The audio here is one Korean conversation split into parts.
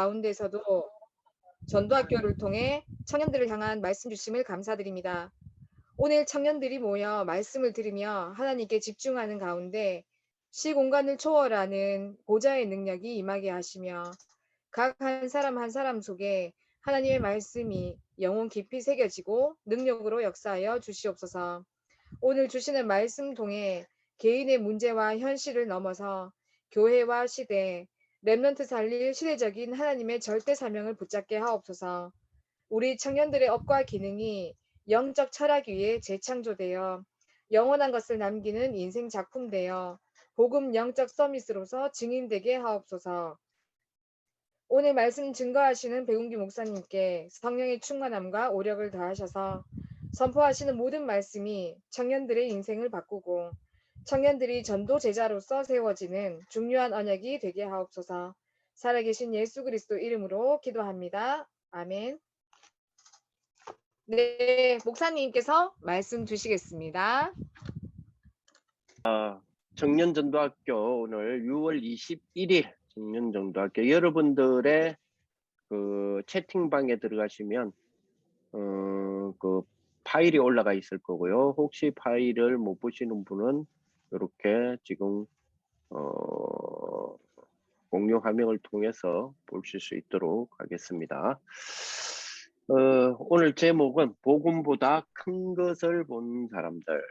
가운데서도 전도학교를 통해 청년들을 향한 말씀 주심을 감사드립니다. 오늘 청년들이 모여 말씀을 들으며 하나님께 집중하는 가운데 시공간을 초월하는 보좌의 능력이 임하게 하시며 각 한 사람 한 사람 속에 하나님의 말씀이 영혼 깊이 새겨지고 능력으로 역사하여 주시옵소서. 오늘 주시는 말씀 통해 개인의 문제와 현실을 넘어서 교회와 시대, 렘넌트 살릴 시대적인 하나님의 절대 사명을 붙잡게 하옵소서. 우리 청년들의 업과 기능이 영적 철학 위에 재창조되어 영원한 것을 남기는 인생 작품되어 복음 영적 서밋으로서 증인되게 하옵소서. 오늘 말씀 증거하시는 백운기 목사님께 성령의 충만함과 오력을 더하셔서 선포하시는 모든 말씀이 청년들의 인생을 바꾸고 청년들이 전도 제자로서 세워지는 중요한 언약이 되게 하옵소서. 살아계신 예수 그리스도 이름으로 기도합니다. 아멘. 네, 목사님께서 말씀 주시겠습니다. 청년전도학교 오늘 6월 21일 청년전도학교 여러분들의 그 채팅방에 들어가시면 그 파일이 올라가 있을 거고요. 혹시 파일을 못 보시는 분은 이렇게 지금 공유 화면을 통해서 보실 수 있도록 하겠습니다. 오늘 제목은 복음보다 큰 것을 본 사람들.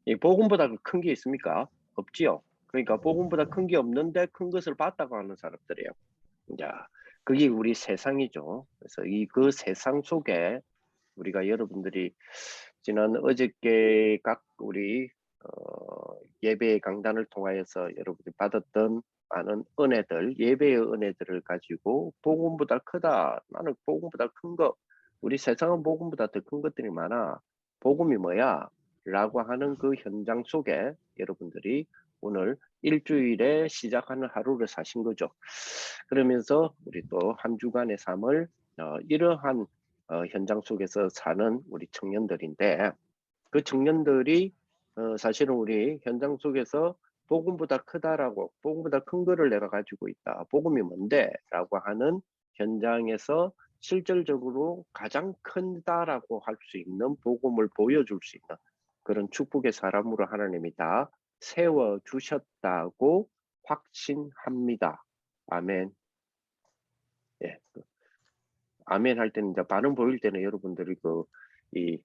이 복음보다 큰 게 있습니까? 없지요. 그러니까 복음보다 큰 게 없는데 큰 것을 봤다고 하는 사람들이에요. 자, 그게 우리 세상이죠. 그래서 그 세상 속에 우리가 여러분들이 지난 어저께 각 우리 예배 강단을 통하여서 여러분들이 받았던 많은 은혜들, 예배의 은혜들을 가지고 복음보다 크다. 나는 복음보다 큰 거. 우리 세상은 복음보다 더 큰 것들이 많아. 복음이 뭐야? 라고 하는 그 현장 속에 여러분들이 오늘 일주일에 시작하는 하루를 사신 거죠. 그러면서 우리 또 한 주간의 삶을 이러한 현장 속에서 사는 우리 청년들인데 그 청년들이 사실은 우리 현장 속에서 복음보다 크다라고 복음보다 큰 거를 내가 가지고 있다. 복음이 뭔데? 라고 하는 현장에서 실질적으로 가장 큰다라고 할 수 있는 복음을 보여줄 수 있는 그런 축복의 사람으로 하나님이 다 세워주셨다고 확신합니다. 아멘. 예. 아멘 할 때는 이제 반응 보일 때는 여러분들이 이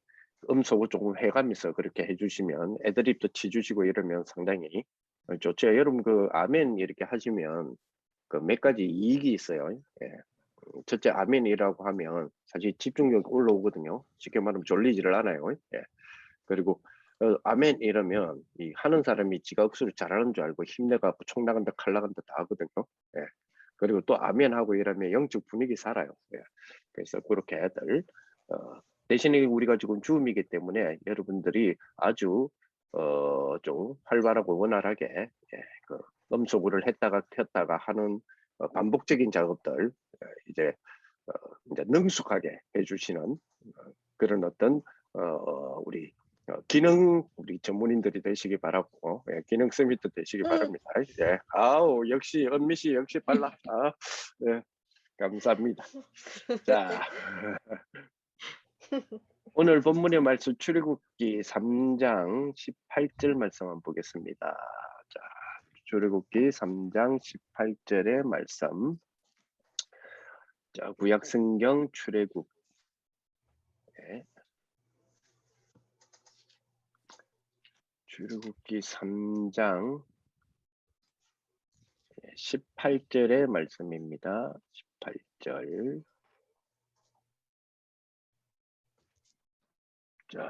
음소거 조금 해가면서 그렇게 해주시면 애드립도 치주시고 이러면 상당히 좋죠. 여러분 아멘 이렇게 하시면 몇 가지 이익이 있어요. 예. 첫째 아멘이라고 하면 사실 집중력이 올라오거든요. 쉽게 말하면 졸리지를 않아요. 예. 그리고 아멘 이러면 이 하는 사람이 지가 억수로 잘하는 줄 알고 힘내갖고 총 나간다 칼 나간다 다 하거든요. 예. 그리고 또 아멘 하고 이러면 영적 분위기 살아요. 예. 그래서 그렇게 애들 대신에 우리가 지금 줌이기 때문에 여러분들이 아주 좀 활발하고 원활하게 그 음소거를 했다가 켰다가 하는 반복적인 작업들 이제 능숙하게 해주시는 그런 어떤 우리 우리 전문인들이 되시기 바라고 기능 서밋도 되시기 바랍니다. 예. 아우 역시 은미씨 역시 빨라. 네. 감사합니다. 자, 오늘 본문의 말씀 출애굽기 3장 18절 말씀 한번 보겠습니다. 자, 출애굽기 3장 18절의 말씀. 자, 구약성경 출애굽. 네. 출애굽기 3장 18절의 말씀입니다. 18절. 자,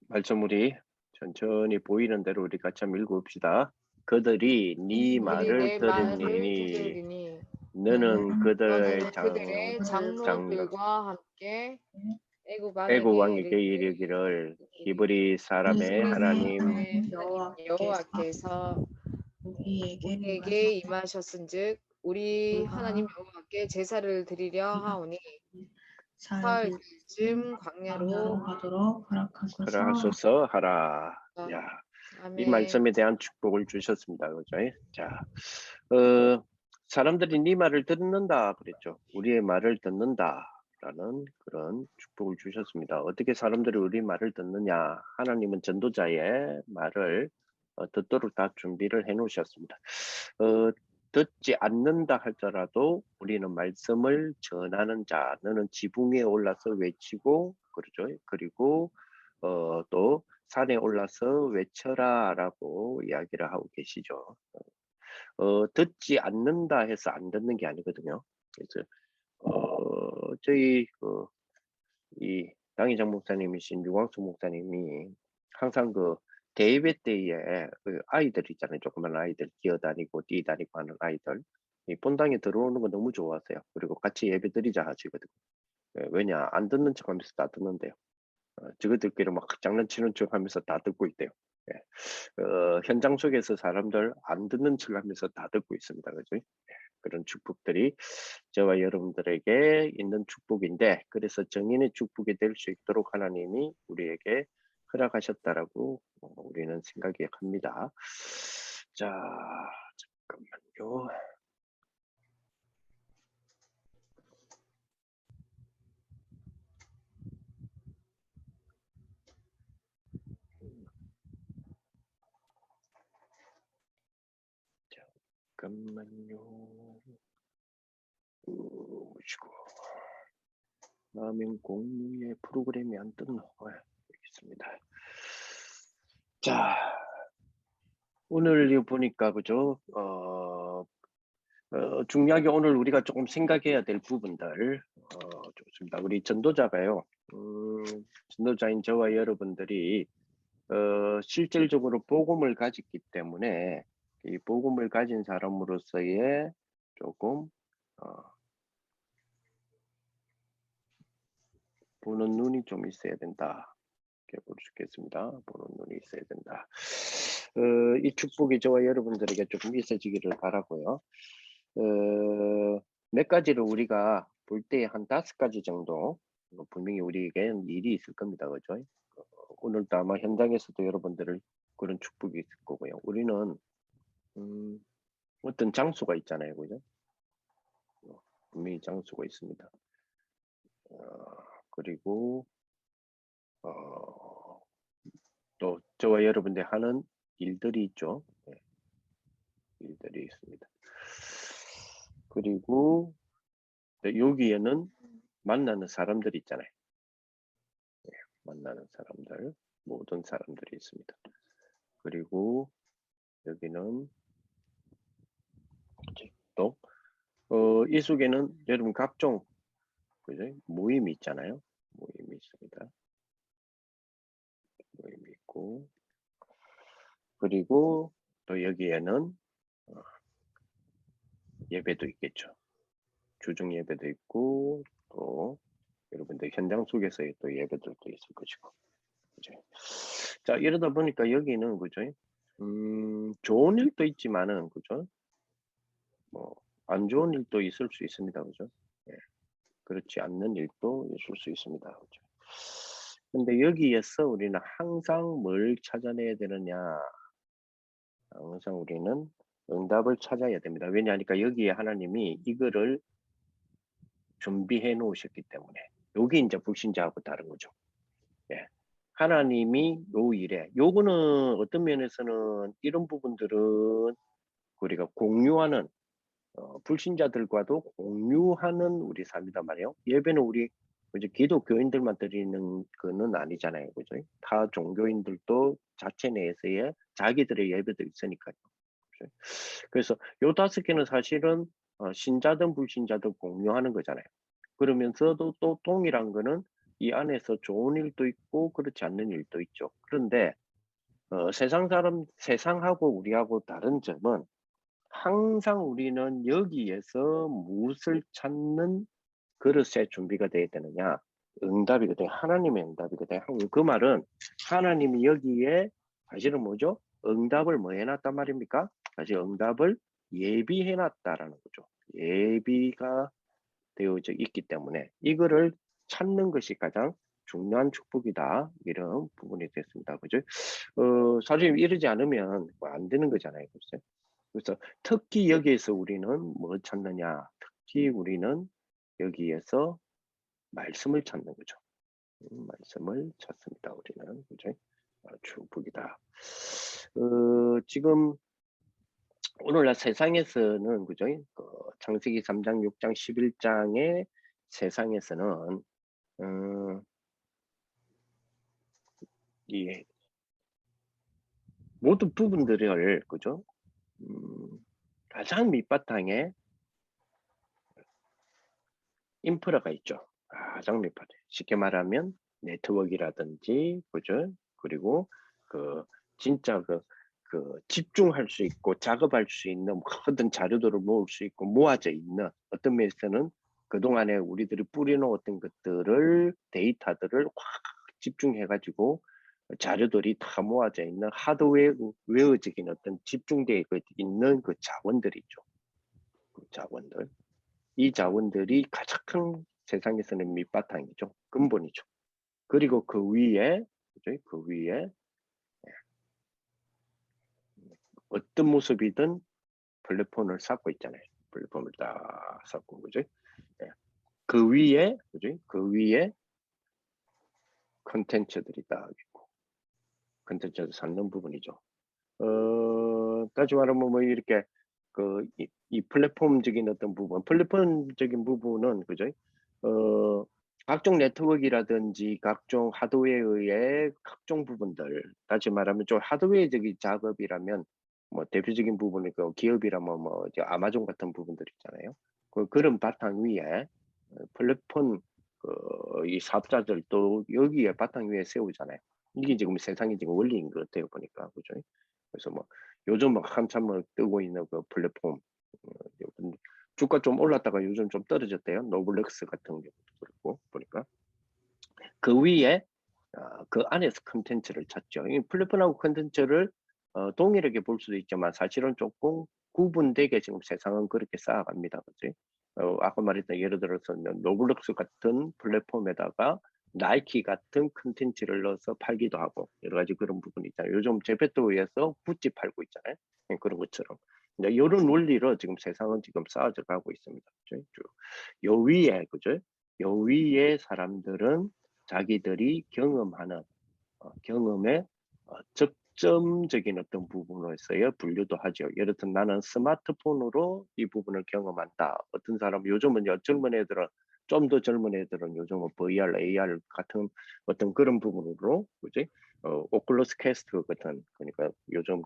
말씀 우리 천천히 보이는 대로 우리 같이 한번 읽어봅시다. 그들이 네 말을 들으니 너는 그들의 장로들과 함께 애굽 왕에게 이르기를 히브리 사람의 하나님 여호와께서 우리에게 임하셨은즉 우리 하나님 여호와께 제사를 드리려 하오니 사흘쯤 광야로 가도록 허락하소서 하라. 야, 이 말씀에 대한 축복을 주셨습니다. 그죠? 자, 사람들이 네 말을 듣는다 그랬죠. 우리의 말을 듣는다라는 그런 축복을 주셨습니다. 어떻게 사람들이 우리 말을 듣느냐? 하나님은 전도자의 말을 듣도록 다 준비를 해 놓으셨습니다. 듣지 않는다 할지라도 우리는 말씀을 전하는 자, 너는 지붕 위에 올라서 외치고 그러죠. 그리고 또 산에 올라서 외쳐라라고 이야기를 하고 계시죠. 듣지 않는다 해서 안 듣는 게 아니거든요. 그래서 저희 이 당회장 목사님이신 유광수 목사님이 항상 그 대예배 때에 그 아이들 있잖아요. 조그만 아이들 기어다니고 뛰다니고 하는 아이들 이 본당에 들어오는 거 너무 좋아하세요. 그리고 같이 예배 드리자 하시거든요. 왜냐 안 듣는 척하면서 다 듣는데요. 저것들끼리 막 장난치는 척하면서 다 듣고 있대요. 현장 속에서 사람들 안 듣는 척하면서 다 듣고 있습니다. 그죠? 그런 축복들이 저와 여러분들에게 있는 축복인데, 그래서 정인의 축복이 될 수 있도록 하나님이 우리에게 허락하셨다라고 우리는 생각이 합니다. 자, 잠깐만요. 잠깐만요. 보시고 화면 공유의 프로그램이 안 떴노? 여기 있습니다. 자, 오늘 보니까 그죠? 중요하게 오늘 우리가 조금 생각해야 될 부분들 좋습니다. 우리 전도자가요. 전도자인 저와 여러분들이 실질적으로 복음을 가졌기 때문에 이 복음을 가진 사람으로서의 조금 보는 눈이 좀 있어야 된다. 이렇게 볼 수 있겠습니다. 보는 눈이 있어야 된다. 이 축복이 저와 여러분들에게 조금 있어지기를 바라고요. 몇 가지를 우리가 볼 때 한 5가지 정도 분명히 우리에게 일이 있을 겁니다. 그죠? 오늘도 아마 현장에서도 여러분들을 그런 축복이 있을 거고요. 우리는 어떤 장소가 있잖아요. 그죠? 분명히 장소가 있습니다. 그리고 또 저와 여러분들 하는 일들이 있죠. 네. 일들이 있습니다. 그리고 여기에는 만나는 사람들이 있잖아요. 네, 만나는 사람들, 모든 사람들이 있습니다. 그리고 여기는 또 이 속에는 여러분 각종 그죠? 모임이 있잖아요. 모임이 있습니다. 모임이 있고 그리고 또 여기에는 예배도 있겠죠. 주중 예배도 있고 또 여러분들 현장 속에서의 또 예배들도 있을 것이고 그죠? 자 이러다 보니까 여기는 그죠? 좋은 일도 있지만은 그죠? 뭐 안 좋은 일도 있을 수 있습니다. 그죠? 예. 그렇지 않는 일도 있을 수 있습니다. 그죠? 근데 여기에서 우리는 항상 뭘 찾아내야 되느냐? 항상 우리는 응답을 찾아야 됩니다. 왜냐하니까 여기에 하나님이 이거를 준비해 놓으셨기 때문에 여기 이제 불신자하고 다른 거죠. 예. 하나님이 요 일에 요거는 어떤 면에서는 이런 부분들은 우리가 공유하는 불신자들과도 공유하는 우리 삶이단 말이에요. 예배는 우리 이제 기독교인들만 드리는 거는 아니잖아요. 그죠? 타 종교인들도 자체 내에서의 자기들의 예배도 있으니까요. 그죠? 그래서 요 5개는 사실은 신자든 불신자든 공유하는 거잖아요. 그러면서도 또 동일한 거는 이 안에서 좋은 일도 있고 그렇지 않는 일도 있죠. 그런데 세상하고 우리하고 다른 점은 항상 우리는 여기에서 무엇을 찾는 그릇에 준비가 돼야 되느냐? 응답이거든요. 하나님의 응답이거든요. 그 말은 하나님이 여기에 사실은 뭐죠? 응답을 뭐 해놨단 말입니까? 사실 응답을 예비해놨다라는 거죠. 예비가 되어져 있기 때문에 이거를 찾는 것이 가장 중요한 축복이다. 이런 부분이 됐습니다. 그죠? 사실 이러지 않으면 뭐 안 되는 거잖아요. 글쎄. 그래서 특히 여기에서 우리는 뭐 찾느냐? 특히 우리는 여기에서 말씀을 찾는 거죠. 말씀을 찾습니다. 우리는 그죠? 축복이다. 지금 오늘날 세상에서는 그죠? 창세기 3장, 6장, 11장의 세상에서는 이 모든 부분들을 그죠? 가장 밑바탕에 인프라가 있죠. 가장 밑바탕. 쉽게 말하면 네트워크라든지 그죠? 그리고 진짜 집중할 수 있고 작업할 수 있는 모든 자료들을 모을 수 있고 모아져 있는 어떤 면에서는 그동안에 우리들이 뿌려놓았던 것들을 데이터들을 확 집중해 가지고 자료들이 다 모아져 있는 하드웨어적인 어떤 집중되어 있는 그 자원들이죠. 그 자원들. 이 자원들이 가장 큰 세상에서는 밑바탕이죠. 근본이죠. 그리고 그 위에 그죠? 그 위에 어떤 모습이든 플랫폼을 쌓고 있잖아요. 플랫폼을 딱 쌓고 그죠? 예. 그 위에 그죠? 그 위에 컨텐츠들이 딱 있고 컨텐츠를 쌓는 부분이죠. 다시 말하면 뭐 이렇게 이 플랫폼적인 어떤 부분, 플랫폼적인 부분은 그죠? 각종 네트워크라든지 각종 하드웨어의 각종 부분들, 다시 말하면 좀 하드웨어적인 작업이라면 뭐 대표적인 부분이 그 기업이라면 뭐 이제 아마존 같은 부분들 있잖아요. 그런 바탕 위에 플랫폼 이 사업자들도 여기에 바탕 위에 세우잖아요. 이게 지금 세상이 지금 원리인 것 같아요 보니까 그죠? 그래서 뭐 요즘 막 한참 뭐 뜨고 있는 그 플랫폼 요즘 주가 좀 올랐다가 요즘 좀 떨어졌대요. 노블렉스 같은 경우도 그렇고 보니까 그 위에 그 안에서 컨텐츠를 찾죠. 이 플랫폼하고 컨텐츠를 동일하게 볼 수도 있지만 사실은 조금 구분되게 지금 세상은 그렇게 쌓아갑니다. 그치? 아까 말했던 예를 들어서 노블럭스 같은 플랫폼에다가 나이키 같은 컨텐츠를 넣어서 팔기도 하고 여러 가지 그런 부분이 있잖아요. 요즘 제페토에서 구찌 팔고 있잖아요. 그런 것처럼. 이런 원리로 지금 세상은 지금 쌓아져 가고 있습니다. 그죠? 요 위에 그죠? 요 위에 사람들은 자기들이 경험하는 경험의 적점적인 어떤 부분으로서의 분류도 하죠. 예를 들어 나는 스마트폰으로 이 부분을 경험한다. 어떤 사람 요즘은 젊은 애들은 좀 더 젊은 애들은 요즘은 VR, AR 같은 어떤 그런 부분으로 그지? 오클러스 캐스트 같은 그러니까 요즘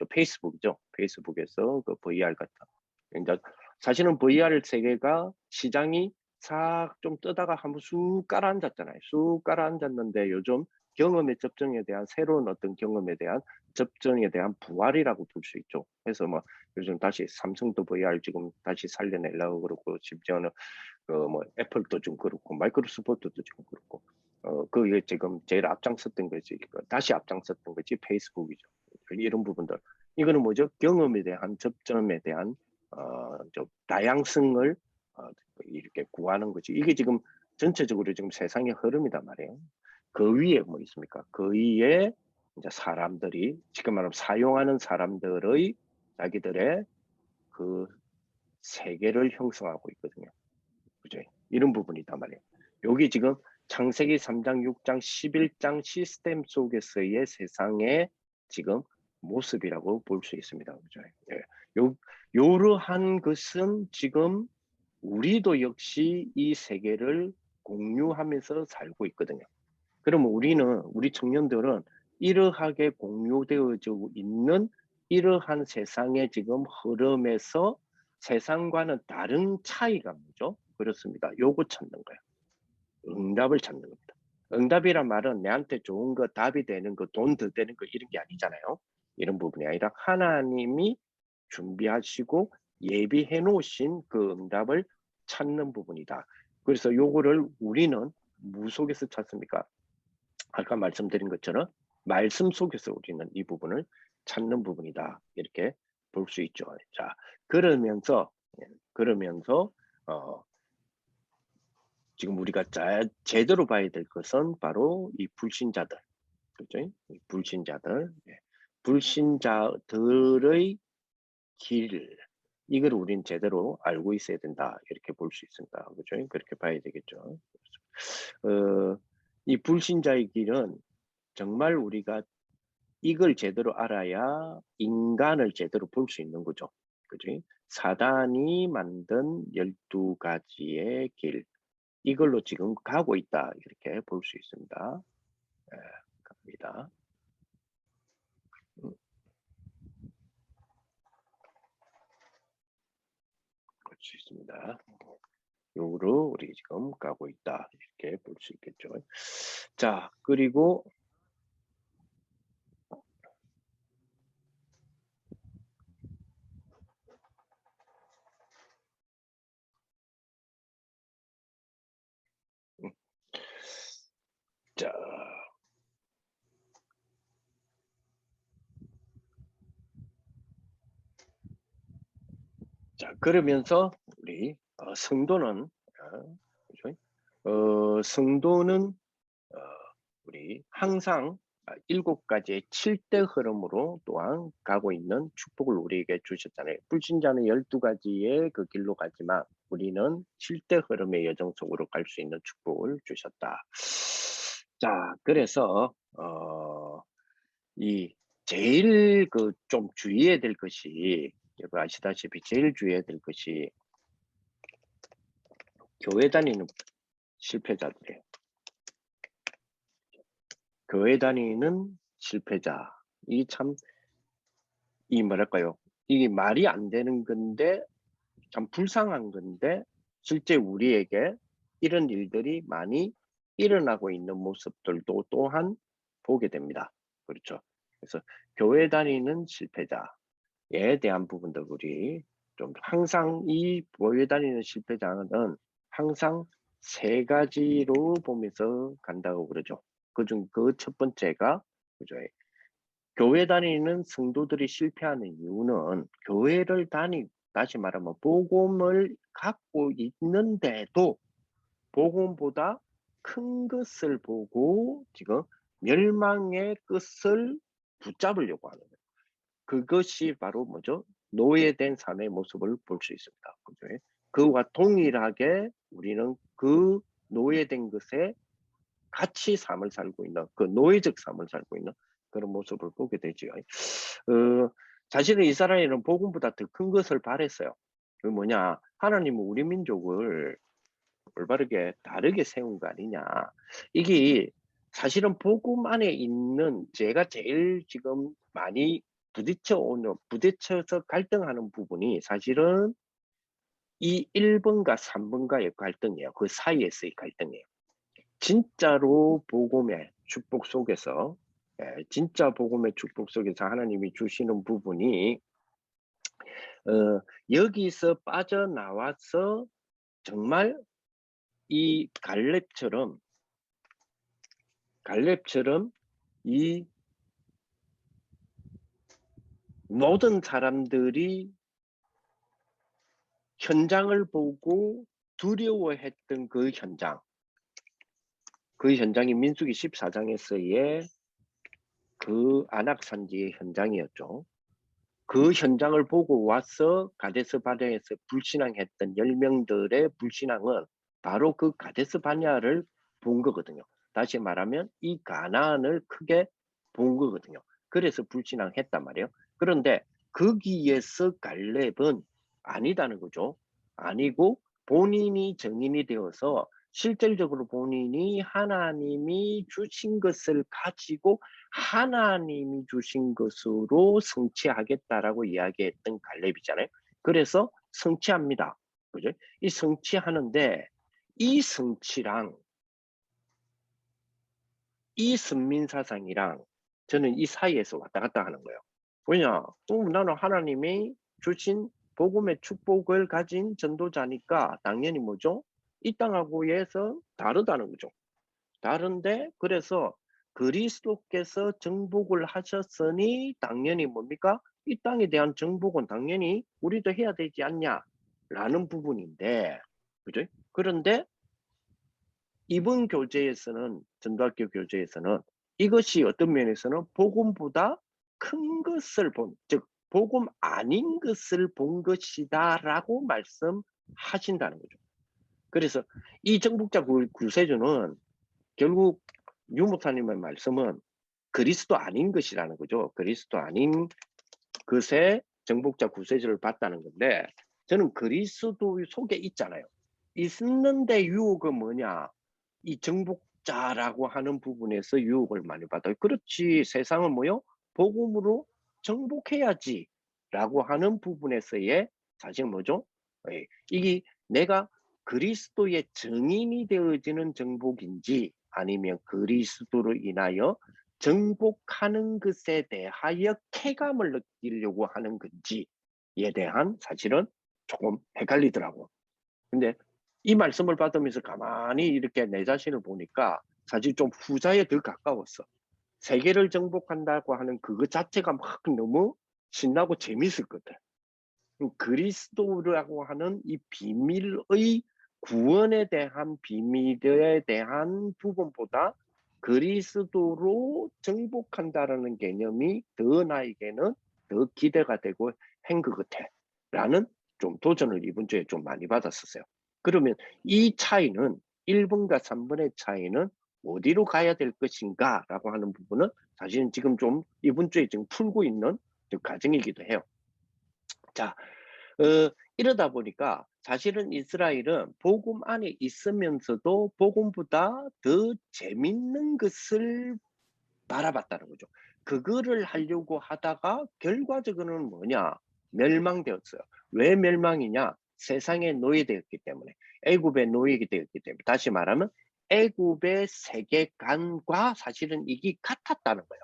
페이스북이죠. 페이스북에서 그 VR 같은. 그러니까 사실은 VR 세계가 시장이 싹 좀 뜨다가 한번 쑥 깔아앉았잖아요. 쑥 깔아앉았는데 요즘 경험의 접종에 대한 새로운 어떤 경험에 대한 접종에 대한 부활이라고 볼 수 있죠. 그래서 뭐 요즘 다시 삼성도 VR 지금 다시 살려내려고 그러고 심지어는 뭐 애플도 좀 그렇고 마이크로소프트도 지금 그렇고 그게 지금 제일 앞장섰던 거지 다시 앞장섰던 거지 페이스북이죠. 이런 부분들 이거는 뭐죠? 경험에 대한 접점에 대한 좀 다양성을 이렇게 구하는 거지. 이게 지금 전체적으로 지금 세상의 흐름이단 말이에요. 그 위에 뭐 있습니까? 그 위에 이제 사람들이 지금 말하면 사용하는 사람들의 자기들의 그 세계를 형성하고 있거든요. 그죠? 이런 부분이단 말이에요. 여기 지금 창세기 3장, 6장, 11장 시스템 속에서의 세상의 지금 모습이라고 볼 수 있습니다. 그죠? 예. 요러한 것은 지금 우리도 역시 이 세계를 공유하면서 살고 있거든요. 그러면 우리 청년들은 이러하게 공유되어지고 있는 이러한 세상의 지금 흐름에서 세상과는 다른 차이가 뭐죠? 그렇습니다. 요거 찾는 거예요. 응답을 찾는 겁니다. 응답이란 말은 내한테 좋은 거 답이 되는 거 돈 더 되는 거 이런 게 아니잖아요. 이런 부분이 아니라 하나님이 준비하시고 예비해 놓으신 그 응답을 찾는 부분이다. 그래서 요거를 우리는 무 속에서 찾습니까? 아까 말씀드린 것처럼 말씀 속에서 우리는 이 부분을 찾는 부분이다. 이렇게 볼 수 있죠. 자, 그러면서 지금 우리가 제대로 봐야 될 것은 바로 이 불신자들. 그죠? 이 불신자들. 예. 불신자들의 길, 이걸 우린 제대로 알고 있어야 된다. 이렇게 볼 수 있습니다. 그죠? 그렇게 봐야 되겠죠. 이 불신자의 길은 정말 우리가 이걸 제대로 알아야 인간을 제대로 볼 수 있는 거죠. 그죠? 사단이 만든 12가지의 길, 이걸로 지금 가고 있다. 이렇게 볼 수 있습니다. 갑니다. 볼 수 있습니다. 요로 우리 지금 가고 있다. 이렇게 볼 수 있겠죠. 자, 그리고 자, 그러면서 우리 성도는 성도는 우리 항상 7가지의 7대 흐름으로 또한 가고 있는 축복을 우리에게 주셨잖아요. 불신자는 12가지의 그 길로 가지만 우리는 7대 흐름의 여정 속으로 갈 수 있는 축복을 주셨다. 자, 그래서 이 제일 그 좀 주의해야 될 것이, 여러분 아시다시피 제일 주의해야 될 것이 교회 다니는 실패자들이에요. 교회 다니는 실패자. 이 참, 이 뭐랄까요? 이게 말이 안 되는 건데, 참 불쌍한 건데, 실제 우리에게 이런 일들이 많이 일어나고 있는 모습들도 또한 보게 됩니다. 그렇죠. 그래서 교회 다니는 실패자에 대한 부분들 우리 좀 항상 이 교회 다니는 실패자는 항상 3가지로 보면서 간다고 그러죠. 그중 그 첫 번째가 그죠. 교회 다니는 성도들이 실패하는 이유는 교회를 다시 말하면 복음을 갖고 있는데도 복음보다 큰 것을 보고 지금 멸망의 끝을 붙잡으려고 하는 거예요. 그것이 바로 뭐죠? 노예된 삶의 모습을 볼 수 있습니다. 그죠? 그와 동일하게 우리는 그 노예된 것에 같이 삶을 살고 있는, 그 노예적 삶을 살고 있는 그런 모습을 보게 되죠. 사실은 이스라엘은 복음보다 더 큰 것을 바랬어요. 그 뭐냐? 하나님은 우리 민족을 올바르게 다르게 세운 거 아니냐. 이게 사실은 복음 안에 있는 제가 제일 지금 많이 부딪혀서 갈등하는 부분이 사실은 이 1번과 3번과의 갈등이에요. 그 사이에서의 갈등이에요. 진짜로 복음의 축복 속에서, 진짜 복음의 축복 속에서 하나님이 주시는 부분이 여기서 빠져나와서 정말 이 갈렙처럼 이 모든 사람들이 현장을 보고 두려워했던 그 현장이 민수기 14장에서의 그 안악산지의 현장이었죠. 그 현장을 보고 와서 가데스 바냐에서 불신앙했던 10명들의 불신앙은 바로 그 가데스 바냐를 본 거거든요. 다시 말하면 이 가나안을 크게 본 거거든요. 그래서 불신앙했단 말이에요. 그런데 거기에서 갈렙은 아니다는 거죠. 아니고 본인이 정인이 되어서 실질적으로 본인이 하나님이 주신 것을 가지고 하나님이 주신 것으로 성취하겠다라고 이야기했던 갈렙이잖아요. 그래서 성취합니다. 그죠? 이 성취하는데 이 성취랑 이 선민사상이랑 저는 이 사이에서 왔다 갔다 하는 거예요. 왜냐? 나는 하나님이 주신 복음의 축복을 가진 전도자니까 당연히 뭐죠? 이 땅하고에서 다르다는 거죠. 다른데 그래서 그리스도께서 정복을 하셨으니 당연히 뭡니까? 이 땅에 대한 정복은 당연히 우리도 해야 되지 않냐라는 부분인데, 그죠? 그런데 이번 교재에서는, 전도학교 교재에서는 이것이 어떤 면에서는 복음보다 큰 것을 즉 복음 아닌 것을 본 것이다라고 말씀하신다는 거죠. 그래서 이 정복자 구세주는 결국 유 목사님의 말씀은 그리스도 아닌 것이라는 거죠. 그리스도 아닌 것에 정복자 구세주를 봤다는 건데, 저는 그리스도 속에 있잖아요. 있는데 유혹은 뭐냐? 이 정복자라고 하는 부분에서 유혹을 많이 받아요. 그렇지, 세상은 뭐요? 복음으로 정복해야지 라고 하는 부분에서의 사실 뭐죠? 이게 내가 그리스도의 증인이 되어지는 정복인지, 아니면 그리스도로 인하여 정복하는 것에 대하여 쾌감을 느끼려고 하는 건지에 대한 사실은 조금 헷갈리더라고. 근데 이 말씀을 받으면서 가만히 이렇게 내 자신을 보니까 사실 좀 후자에 더 가까웠어. 세계를 정복한다고 하는 그것 자체가 막 너무 신나고 재밌었거든. 그리스도라고 하는 이 비밀의 구원에 대한 비밀에 대한 부분보다 그리스도로 정복한다라는 개념이 더 나에게는 더 기대가 되고 한 것 같아 라는 좀 도전을 이번 주에 좀 많이 받았었어요. 그러면 이 차이는 1번과 3번의 차이는 어디로 가야 될 것인가 라고 하는 부분은 사실은 지금 좀 이번 주에 지금 풀고 있는 과정이기도 해요. 자, 이러다 보니까 사실은 이스라엘은 복음 안에 있으면서도 복음보다 더 재밌는 것을 바라봤다는 거죠. 그거를 하려고 하다가 결과적으로는 뭐냐? 멸망되었어요. 왜 멸망이냐? 세상에 노예되었기 때문에, 애굽의 노예가 되었기 때문에. 다시 말하면 애굽의 세계관과 사실은 이게 같았다는 거예요.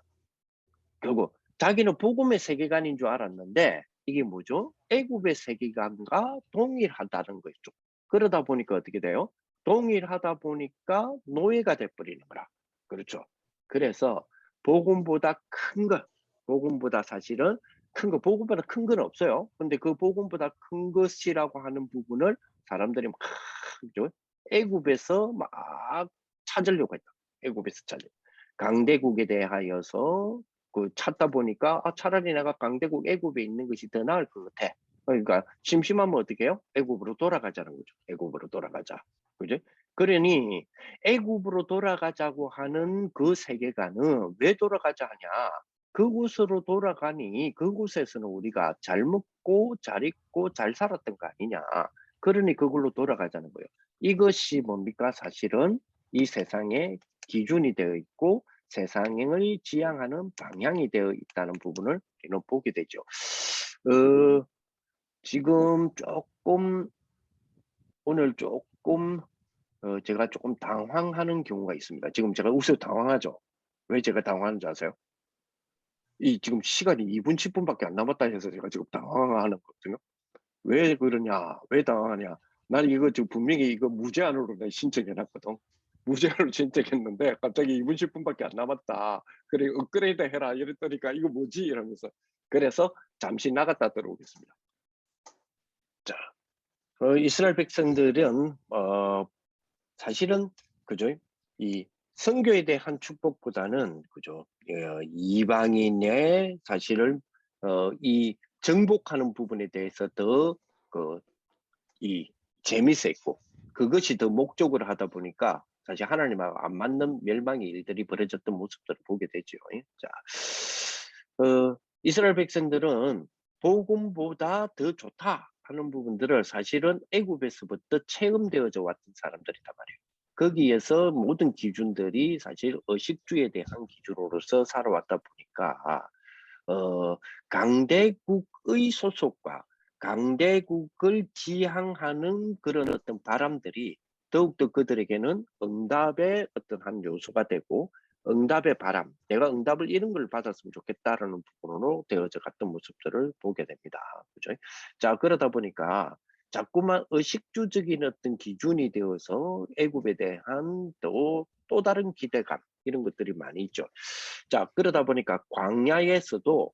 결국 자기는 복음의 세계관인 줄 알았는데 이게 뭐죠? 애굽의 세계관과 동일하다는 거죠. 그러다 보니까 어떻게 돼요? 동일하다 보니까 노예가 돼버리는 거라. 그렇죠. 그래서 복음보다 큰 것, 복음보다 사실은 큰 거, 복음보다 큰 건 없어요. 근데 그 복음보다 큰 것이라고 하는 부분을 사람들이 막 그죠? 애굽에서 막 찾으려고 했다. 애굽에서 찾으. 강대국에 대하여서 그 찾다 보니까 차라리 내가 강대국 애굽에 있는 것이 더 나을 것 같아. 그러니까 심심하면 어떻게 해요? 애굽으로 돌아가자는 거죠. 애굽으로 돌아가자. 그죠? 그러니 애굽으로 돌아가자고 하는 그 세계관은 왜 돌아가자 하냐? 그곳으로 돌아가니 그곳에서는 우리가 잘 먹고 잘 입고 잘 살았던 거 아니냐? 그러니 그걸로 돌아가자는 거예요. 이것이 뭡니까? 사실은 이 세상의 기준이 되어 있고 세상을 지향하는 방향이 되어 있다는 부분을 우리는 보게 되죠. 지금 조금 오늘 조금 제가 조금 당황하는 경우가 있습니다. 지금 제가 웃어 당황하죠. 왜 제가 당황하는지 아세요? 이 지금 시간이 2분 10분밖에 안 남았다 해서 제가 지금 당황하는 거거든요. 왜 그러냐? 왜 당황하냐? 난 이거 지금 분명히 이거 무제한으로 내가 신청해 놨거든. 무제한으로 신청했는데 갑자기 2분 10분밖에 안 남았다. 그래 업그레이드 해라 이랬더니까 이거 뭐지? 이러면서 그래서 잠시 나갔다 들어오겠습니다. 자, 이스라엘 백성들은 사실은 그죠? 이 선교에 대한 축복보다는 그죠? 이방인의 사실을 이 정복하는 부분에 대해서 더 이 재밌었고 그것이 더 목적으로 하다 보니까 사실 하나님하고 안 맞는 멸망의 일들이 벌어졌던 모습들을 보게 되죠. 자, 이스라엘 백성들은 복음보다 더 좋다 하는 부분들을 사실은 애굽에서부터 체험되어져 왔던 사람들이단 말이에요. 거기에서 모든 기준들이 사실 의식주에 대한 기준으로서 살아왔다 보니까 강대국의 소속과 강대국을 지향하는 그런 어떤 바람들이 더욱더 그들에게는 응답의 어떤 한 요소가 되고 응답의 바람, 내가 응답을 이런 걸 받았으면 좋겠다라는 부분으로 되어져 갔던 모습들을 보게 됩니다. 그죠? 자, 그러다 보니까 자꾸만 의식주적인 어떤 기준이 되어서 애굽에 대한 또 다른 기대감 이런 것들이 많이 있죠. 자, 그러다 보니까 광야에서도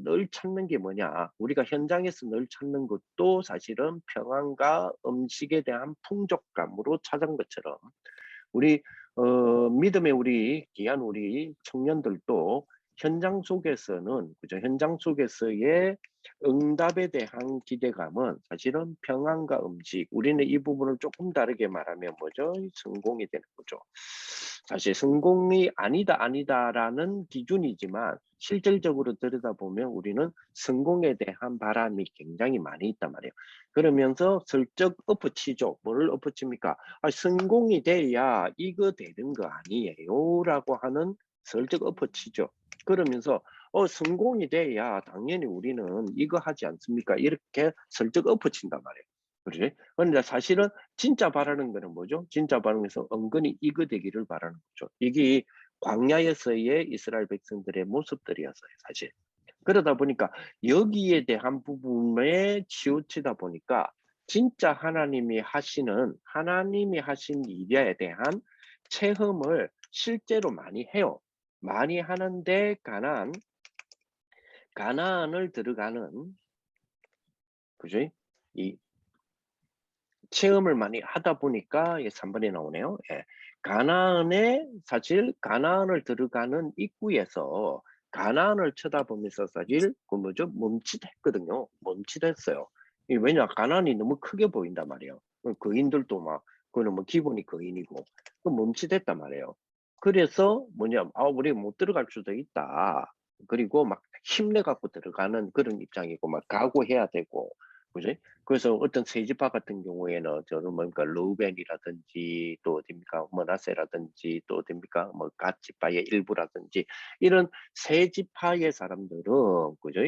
늘 찾는 게 뭐냐? 우리가 현장에서 늘 찾는 것도 사실은 평안과 음식에 대한 풍족감으로 찾은 것처럼 우리 믿음의 우리 귀한 우리 청년들도 현장 속에서는 그죠? 현장 속에서의 응답에 대한 기대감은 사실은 평안과 음식. 우리는 이 부분을 조금 다르게 말하면 뭐죠? 성공이 되는 거죠. 사실 성공이 아니다라는 기준이지만 실질적으로 들여다보면 우리는 성공에 대한 바람이 굉장히 많이 있단 말이에요. 그러면서 슬쩍 엎어치죠. 뭐를 엎어칩니까? 성공이 돼야 이거 되는 거 아니에요? 라고 하는 슬쩍 엎어치죠. 그러면서 성공이 돼야 당연히 우리는 이거 하지 않습니까? 이렇게 슬쩍 엎어친단 말이에요. 그렇지? 그런데 사실은 진짜 바라는 거는 뭐죠? 진짜 바라는 것은 은근히 이거 되기를 바라는 거죠. 이게 광야에서의 이스라엘 백성들의 모습들이었어요, 사실. 그러다 보니까 여기에 대한 부분에 치우치다 보니까 진짜 하나님이 하신 일에 대한 체험을 실제로 많이 해요. 많이 하는데 가나안을 들어가는, 그죠? 이 체험을 많이 하다 보니까 3번에 나오네요. 예. 사실 가나안을 들어가는 입구에서 가나안을 쳐다보면서 사실 그 뭐죠? 멈칫했거든요. 멈칫했어요. 왜냐? 가나안이 너무 크게 보인단 말이에요. 거인들도 막 그거는 뭐 기본이 거인이고 멈칫했단 말이에요. 그래서 뭐냐? 우리 못 들어갈 수도 있다. 그리고 막 힘내 갖고 들어가는 그런 입장이고 막 각오해야 되고, 그지? 그래서 어떤 세지파 같은 경우에는 저는 뭔가 루벤이라든지 또 어딥니까 머나세라든지 또 어딥니까 뭐 갓지파의 일부라든지 이런 세지파의 사람들은 그죠?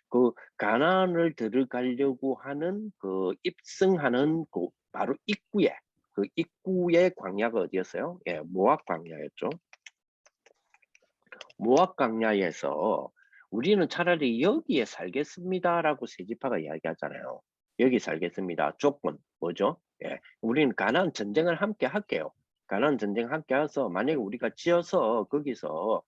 그 가나안을 들어가려고 하는 그 입성하는 그 바로 그 입구의 광야가 어디였어요? 예, 모압 광야였죠. 모압 광야에서 우리는 차라리 여기에 살겠습니다라고 세지파가 이야기하잖아요. 여기 살겠습니다. 조건 뭐죠? 예, 우리는 가나안 전쟁을 함께 할게요. 가나안 전쟁 함께 해서 만약에 우리가 지어서 거기서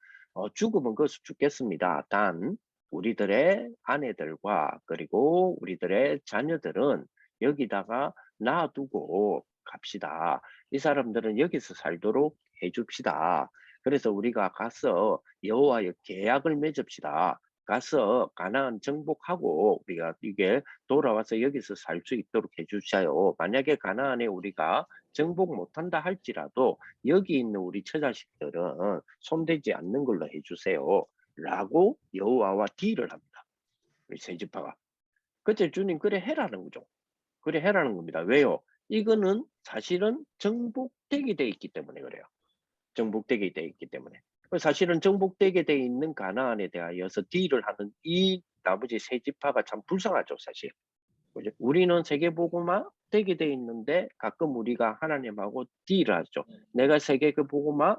죽으면 거기서 죽겠습니다. 단 우리들의 아내들과 그리고 우리들의 자녀들은 여기다가 놔두고 갑시다. 이 사람들은 여기서 살도록 해줍시다. 그래서 우리가 가서 여호와의 계약을 맺읍시다. 가서 가나안 정복하고 우리가 이게 돌아와서 여기서 살 수 있도록 해주셔요. 만약에 가나안에 우리가 정복 못한다 할지라도 여기 있는 우리 처자식들은 손대지 않는 걸로 해주세요. 라고 여호와와 딜을 합니다. 우리 세지파가. 그때 주님 그래 해라는 거죠. 그래 해라는 겁니다. 왜요? 이거는 사실은 정복되게 돼 있기 때문에 그래요. 정복되게 돼 있기 때문에. 사실은 정복되게 돼 있는 가나안에 대하여서 딜을 하는 이 나머지 세 지파가 참 불쌍하죠, 사실. 그죠? 우리는 세계복음화 되게 돼 있는데 가끔 우리가 하나님하고 딜을 하죠. 내가 세계복음화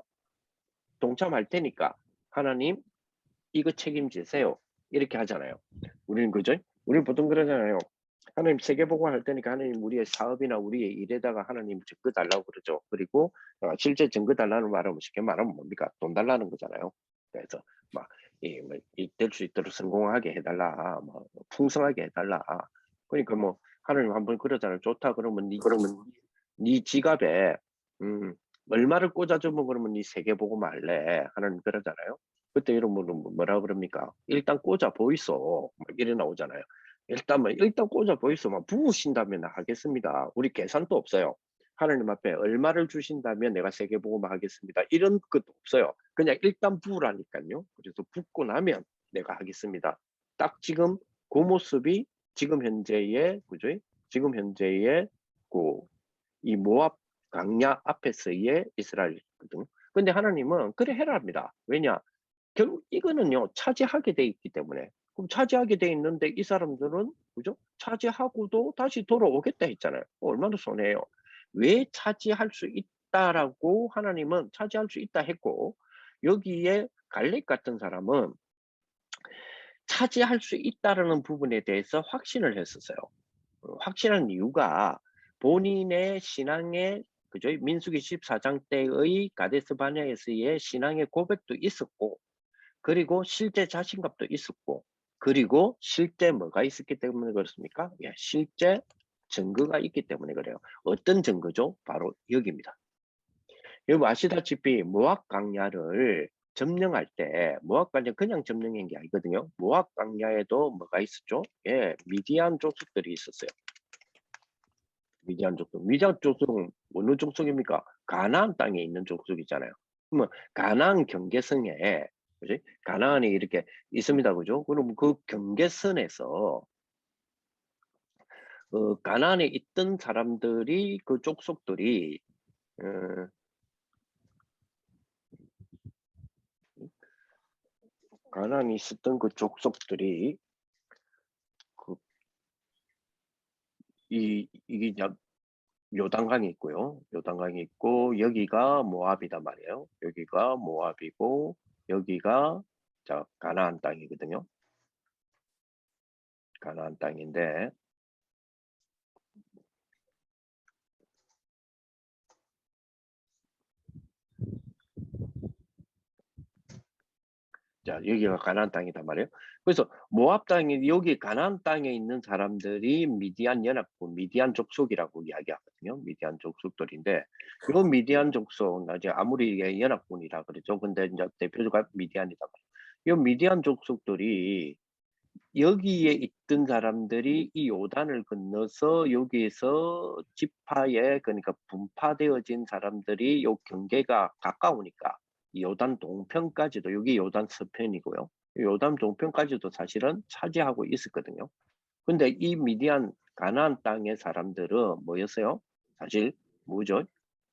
동참할 테니까 하나님 이거 책임지세요. 이렇게 하잖아요. 우리는 그죠? 우리 보통 그러잖아요. 하나님 세계복음화 할 테니까 하나님 우리의 사업이나 우리의 일에다가 하나님 증거 달라고 그러죠. 그리고 실제 증거 달라는 말은 쉽게 말하면 뭡니까? 돈 달라는 거잖아요. 그래서 될 수 있도록 성공하게 해달라, 뭐 풍성하게 해달라. 그러니까 뭐 하나님 한번 그러잖아요. 좋다 그러면 네 지갑에 얼마를 꽂아주면 그러면 네 세계복음화 할래? 하나님 그러잖아요. 그때 이러면 뭐라 그럽니까? 일단 꽂아 보이소. 이래 나오잖아요. 일단 꽂아 보이소만 부으신다면 하겠습니다. 우리 계산도 없어요. 하나님 앞에 얼마를 주신다면 내가 세계복음화 하겠습니다. 이런 것도 없어요. 그냥 일단 부으라니까요. 그래서 붓고 나면 내가 하겠습니다. 딱 지금 그 모습이 지금 현재의 그죠? 지금 현재의 이 모압 강야 앞에서의 이스라엘이거든. 근데 하나님은 그래 해라 합니다. 왜냐? 결국 이거는요 차지하게 돼 있기 때문에. 그럼 차지하게 돼 있는데 이 사람들은 그죠? 차지하고도 다시 돌아오겠다 했잖아요. 얼마나 손해예요. 왜 차지할 수 있다라고 하나님은 차지할 수 있다 했고 여기에 갈렙 같은 사람은 차지할 수 있다라는 부분에 대해서 확신을 했었어요. 확실한 이유가 본인의 신앙의 그죠? 민수기 14장 때의 가데스 바네아에서의 신앙의 고백도 있었고 그리고 실제 자신감도 있었고 그리고 실제 뭐가 있었기 때문에 그렇습니까? 예, 실제 증거가 있기 때문에 그래요. 어떤 증거죠? 바로 여기입니다. 여러분 아시다시피 모압 강야를 점령할 때 모압 광야 그냥 점령한 게 아니거든요. 모압 광야에도 뭐가 있었죠? 예, 미디안 족속들이 있었어요. 미디안 족속. 미디안 족속은 어느 족속입니까? 가나안 땅에 있는 족속이잖아요. 그러면 가나안 경계선에 그지? 가나안이 이렇게 있습니다, 그죠? 그럼 그 경계선에서 가나안에 있던 사람들이 그 족속들이 어, 가나안에 있었던 그 족속들이 그 이게 이제 요단강이 있고요. 요단강이 있고 여기가 모압이단 말이에요. 여기가 모압이고 여기가 자 가나안 땅이거든요. 가나안 땅인데 자 여기가 가나안 땅이단 말이에요. 그래서 모압 땅이 여기 가나안 땅에 있는 사람들이 미디안 연합군, 미디안 족속이라고 이야기하거든요. 미디안 족속들인데 이 미디안 족속 이제 아무리 연합군이라 그러죠. 근데 이제 대표가 미디안이단 말이에요. 이 미디안 족속들이 여기에 있던 사람들이 이 요단을 건너서 여기에서 지파에 그러니까 분파되어진 사람들이 요 경계가 가까우니까 이 요단 동편까지도 여기 요단 서편이고요. 요단 동편까지도 사실은 차지하고 있었거든요. 근데 이 미디안 가나안 땅의 사람들은 뭐였어요? 사실 뭐죠?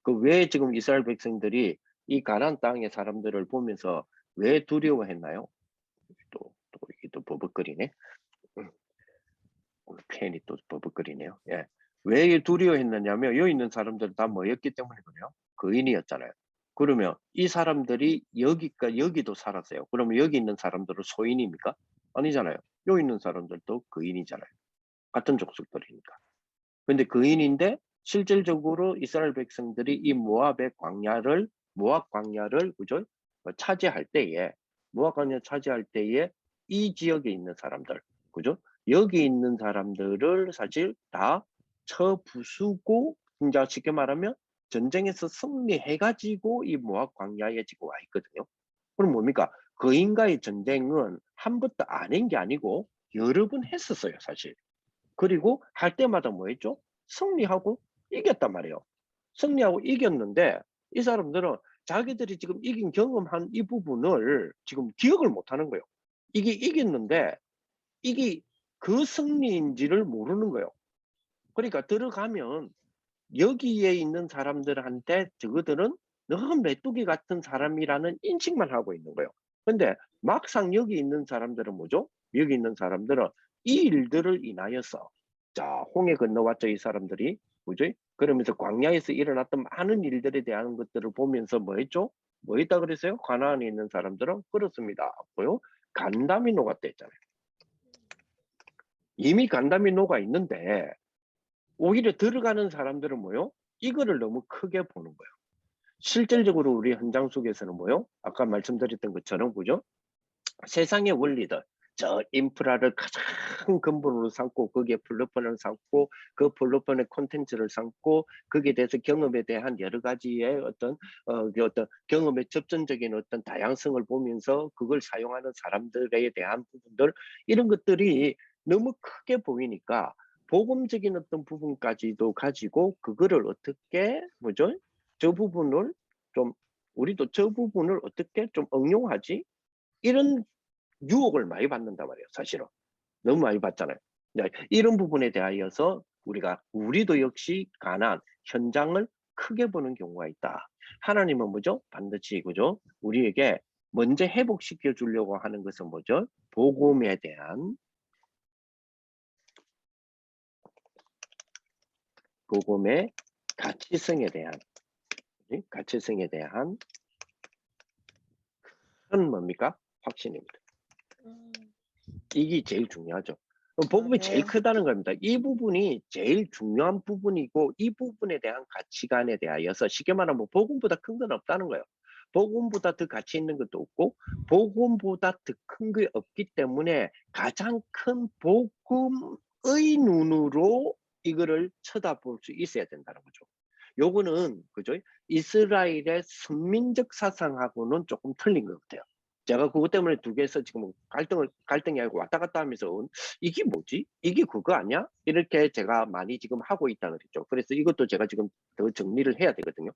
그 왜 지금 이스라엘 백성들이 이 가나안 땅의 사람들을 보면서 왜 두려워했나요? 또 이게 또 버벅거리네. 오늘 팬이 또 버벅거리네요. 예. 왜 두려워했느냐면 여기 있는 사람들은 다 뭐였기 때문에 그래요? 거인이었잖아요. 그러면 이 사람들이 여기도 살았어요. 그러면 여기 있는 사람들은 소인입니까? 아니잖아요. 여기 있는 사람들도 거인이잖아요. 같은 족속들이니까. 근데 거인인데 실질적으로 이스라엘 백성들이 이 모압 광야를 그죠? 차지할 때에 모압 광야 차지할 때에 이 지역에 있는 사람들 그죠? 여기 있는 사람들을 사실 다 쳐부수고 진짜 쉽게 말하면 전쟁에서 승리해 가지고 이 모압 광야에 지금 와 있거든요. 그럼 뭡니까? 거인과의 전쟁은 한 번도 안 한 게 아니고 여러 번 했었어요, 사실. 그리고 할 때마다 뭐 했죠? 승리하고 이겼단 말이에요. 승리하고 이겼는데 이 사람들은 자기들이 지금 이긴 경험한 이 부분을 지금 기억을 못 하는 거예요. 이게 이겼는데 이게 그 승리인지를 모르는 거예요. 그러니까 들어가면 여기에 있는 사람들한테 저거들은 너무 메뚜기 같은 사람이라는 인식만 하고 있는 거예요. 근데 막상 여기 있는 사람들은 뭐죠? 여기 있는 사람들은 이 일들을 인하여서 자 홍해 건너왔죠 이 사람들이 뭐죠? 그러면서 광야에서 일어났던 많은 일들에 대한 것들을 보면서 뭐 했죠? 뭐 했다 그랬어요? 가나안에 있는 사람들은 그렇습니다. 뭐요? 간담이 녹았다 했잖아요. 이미 간담이 녹아 있는데 오히려 들어가는 사람들은 뭐요? 이거를 너무 크게 보는 거예요. 실질적으로 우리 현장 속에서는 뭐요? 아까 말씀드렸던 것처럼 그죠? 세상의 원리들, 저 인프라를 가장 근본으로 삼고 거기에 플랫폼을 삼고 그 플랫폼의 콘텐츠를 삼고 거기에 대해서 경험에 대한 여러 가지의 어떤 경험의 접전적인 어떤 다양성을 보면서 그걸 사용하는 사람들에 대한 부분들 이런 것들이 너무 크게 보이니까 복음적인 어떤 부분까지도 가지고 그거를 어떻게 뭐죠? 저 부분을 좀 우리도 저 부분을 어떻게 좀 응용하지? 이런 유혹을 많이 받는단 말이에요, 사실은. 너무 많이 받잖아요. 이런 부분에 대하여서 우리도 역시 가난 현장을 크게 보는 경우가 있다. 하나님은 뭐죠? 반드시 그죠? 우리에게 먼저 회복시켜 주려고 하는 것은 뭐죠? 복음에 대한 복음의 가치성에 대한 큰 뭡니까? 확신입니다. 이게 제일 중요하죠. 복음이 네. 제일 크다는 겁니다. 이 부분이 제일 중요한 부분이고 이 부분에 대한 가치관에 대하여서 쉽게 말하면 복음보다 큰 건 없다는 거예요. 복음보다 더 가치 있는 것도 없고 복음보다 더 큰 게 없기 때문에 가장 큰 복음의 눈으로 이거를 쳐다볼 수 있어야 된다는 거죠. 요거는 그죠? 이스라엘의 선민적 사상하고는 조금 틀린 것 같아요. 제가 그것 때문에 두 개에서 지금 갈등이 아니고 왔다 갔다 하면서 이게 뭐지? 이게 그거 아니야? 이렇게 제가 많이 지금 하고 있다는 거죠. 그래서 이것도 제가 지금 더 정리를 해야 되거든요.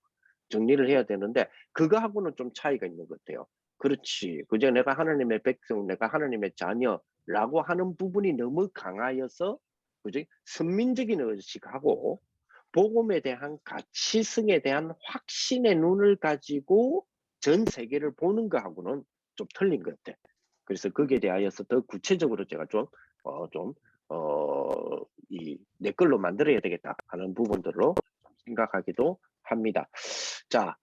정리를 해야 되는데 그거하고는 좀 차이가 있는 것 같아요. 그렇지. 그저 내가 하나님의 백성, 내가 하나님의 자녀라고 하는 부분이 너무 강하여서 그죠? 선민적인 의식하고 복음에 대한 가치성에 대한 확신의 눈을 가지고 전 세계를 보는 거하고는 좀 틀린 것 같아. 그래서 거기에 대하여서 더 구체적으로 제가 내 걸로 만들어야 되겠다 하는 부분들로 생각하기도 합니다. 자,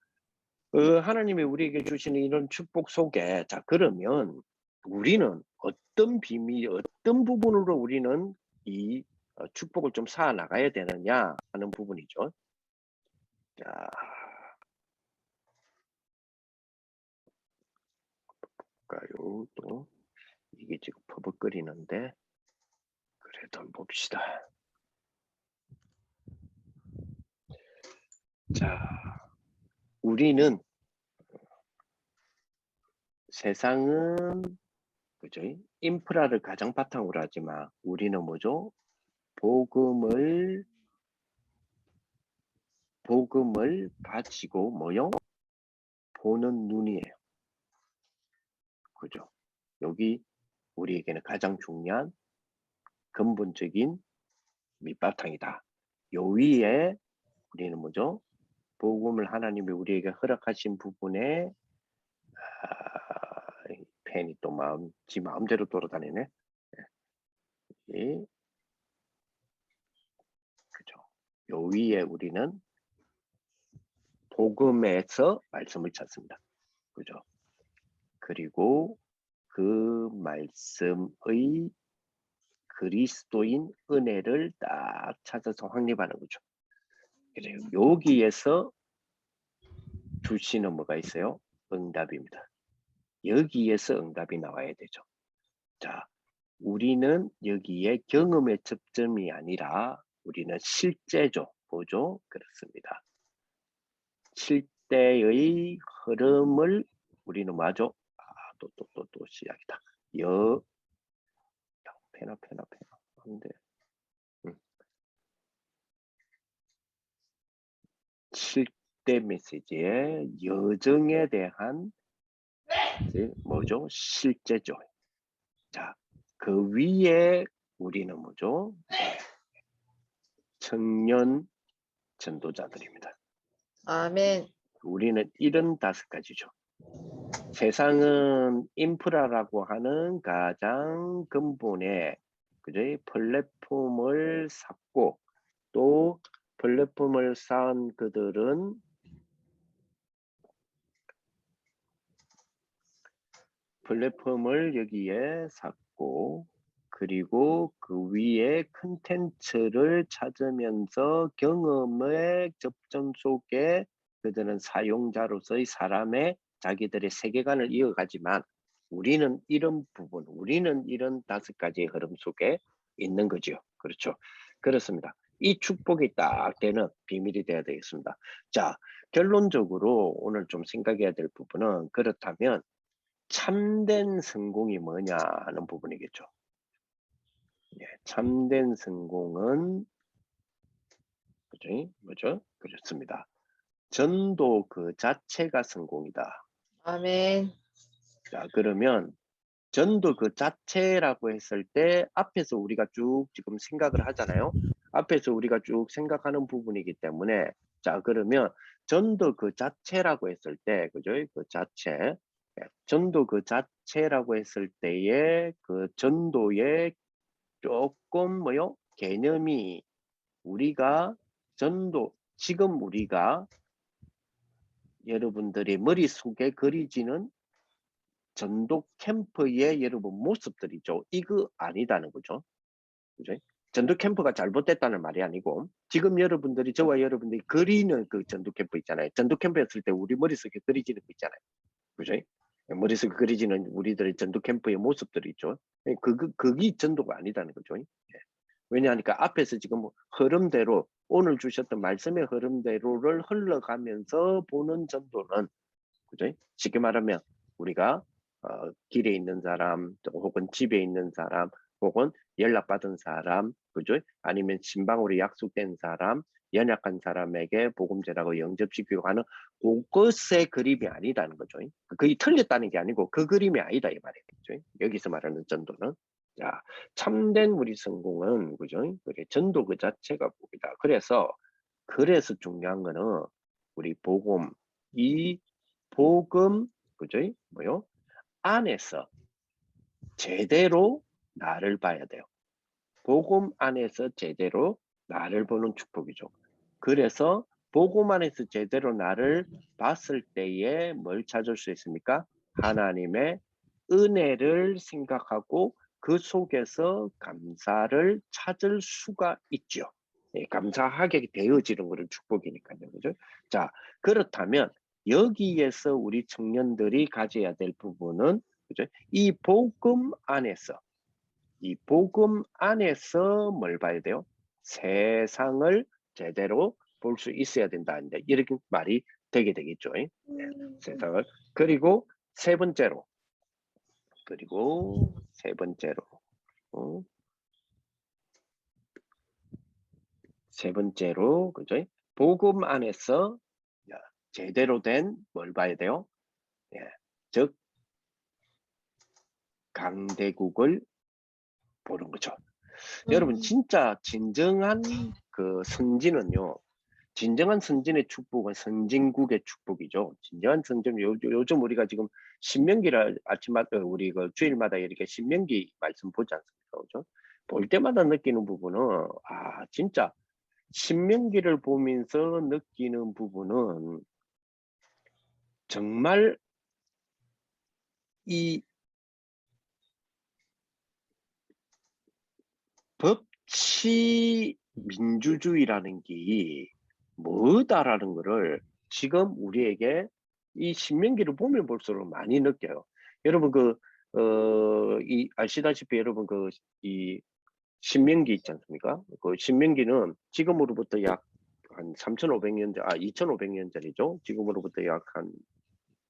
하나님이 우리에게 주시는 이런 축복 속에, 자, 그러면 우리는 어떤 비밀, 어떤 부분으로 우리는 이 축복을 좀 쌓아 나가야 되느냐 하는 부분이죠. 자, 볼까요? 또 이게 지금 버벅거리는데 그래도 한번 봅시다. 자, 우리는 세상은 그죠? 인프라를 가장 바탕으로 하지만 우리는 뭐죠? 복음을 가지고 뭐요? 보는 눈이에요. 그죠? 여기 우리에게는 가장 중요한 근본적인 밑바탕이다. 요 위에 우리는 뭐죠? 복음을 하나님이 우리에게 허락하신 부분에 펜이 또 지 마음대로 돌아다니네. 예. 그죠? 요 위에 우리는 복음에서 말씀을 찾습니다. 그죠? 그리고 그 말씀의 그리스도인 은혜를 딱 찾아서 확립하는 거죠. 그래요. 여기에서 주시는 뭐가 있어요? 응답입니다. 여기에서 응답이 나와야 되죠. 자, 우리는 여기에 경험의 접점이 아니라 우리는 실제죠. 보죠? 그렇습니다. 실제의 흐름을 우리는 뭐죠? 또 시작이다. 페나. 안 돼. 실제 메시지의 여정에 대한 뭐죠? 실제죠. 자, 그 위에 우리는 뭐죠? 청년 전도자들입니다. 아멘. 우리는 이런 5가지죠. 세상은 인프라라고 하는 가장 근본의 그죠? 플랫폼을 쌓고 또 플랫폼을 쌓은 그들은 플랫폼을 여기에 쌓고 그리고 그 위에 컨텐츠를 찾으면서 경험의 접점 속에 그들은 사용자로서의 사람의 자기들의 세계관을 이어가지만 우리는 이런 부분, 우리는 이런 5가지의 흐름 속에 있는 거죠. 그렇죠. 그렇습니다. 이 축복이 딱 되는 비밀이 되어야 되겠습니다. 자, 결론적으로 오늘 좀 생각해야 될 부분은 그렇다면 참된 성공이 뭐냐 하는 부분이겠죠. 예, 참된 성공은 그죠? 뭐죠? 그렇습니다. 전도 그 자체가 성공이다. 아멘. 자, 그러면 전도 그 자체라고 했을 때 앞에서 우리가 쭉 지금 생각을 하잖아요. 앞에서 우리가 쭉 생각하는 부분이기 때문에 자, 그러면 전도 그 자체라고 했을 때 그죠? 그 자체 전도 그 자체라고 했을 때에 그 전도의 조금 뭐요? 개념이 우리가 지금 우리가 여러분들의 머릿속에 그리지는 전도 캠프의 여러분 모습들이죠. 이거 아니다는 거죠. 그죠? 전도 캠프가 잘못됐다는 말이 아니고 지금 저와 여러분들이 그리는 그 전도 캠프 있잖아요. 전도 캠프였을 때 우리 머릿속에 그리지는 거 있잖아요. 그죠? 머릿속에 그려지는 우리들의 전도 캠프의 모습들이 있죠. 그게 전도가 아니다는 거죠. 왜냐하니까 앞에서 지금 흐름대로 오늘 주셨던 말씀의 흐름대로를 흘러가면서 보는 전도는, 그죠? 쉽게 말하면 우리가 길에 있는 사람, 또 혹은 집에 있는 사람, 혹은 연락받은 사람, 그죠? 아니면 신방으로 약속된 사람, 연약한 사람에게 복음 전하고 영접시키고 하는 그것의 그림이 아니다는 거죠. 그게 틀렸다는 게 아니고 그 그림이 아니다 이 말이에요. 그죠? 여기서 말하는 전도는. 자, 참된 우리 성공은, 그죠? 그게 전도 그 자체가 복이다. 그래서 중요한 거는 우리 복음, 이 복음, 그죠? 뭐요? 안에서 제대로 나를 봐야 돼요. 복음 안에서 제대로 나를 보는 축복이죠. 그래서 복음 안에서 제대로 나를 봤을 때에 뭘 찾을 수 있습니까? 하나님의 은혜를 생각하고 그 속에서 감사를 찾을 수가 있죠. 예, 감사하게 되어지는 것은 축복이니까요. 그죠? 자, 그렇다면 여기에서 우리 청년들이 가져야 될 부분은, 그죠? 이 복음 안에서 뭘 봐야 돼요? 세상을 제대로 볼 수 있어야 된다. 이렇게 말이 되게 되겠죠. 예? 세상을. 그리고 세 번째로, 어, 세 번째로, 그죠? 복음 안에서 제대로 된 뭘 봐야 돼요? 예, 즉 강대국을 보는 거죠. 여러분 진짜 진정한 그 선진은요. 진정한 선진의 축복은 선진국의 축복이죠. 진정한 선진, 요즘 우리가 지금 신명기를 아침마다 우리 그 주일마다 이렇게 신명기 말씀 보지 않습니까? 그죠? 볼 때마다 느끼는 부분은, 진짜 신명기를 보면서 느끼는 부분은 정말 이 법치 민주주의라는 게 뭐다라는 거를 지금 우리에게 이 신명기를 보면 볼수록 많이 느껴요. 여러분 아시다시피 여러분 이 신명기 있지 않습니까? 그 신명기는 지금으로부터 약 한 3,500년 전, 2,500년 전이죠. 지금으로부터 약 한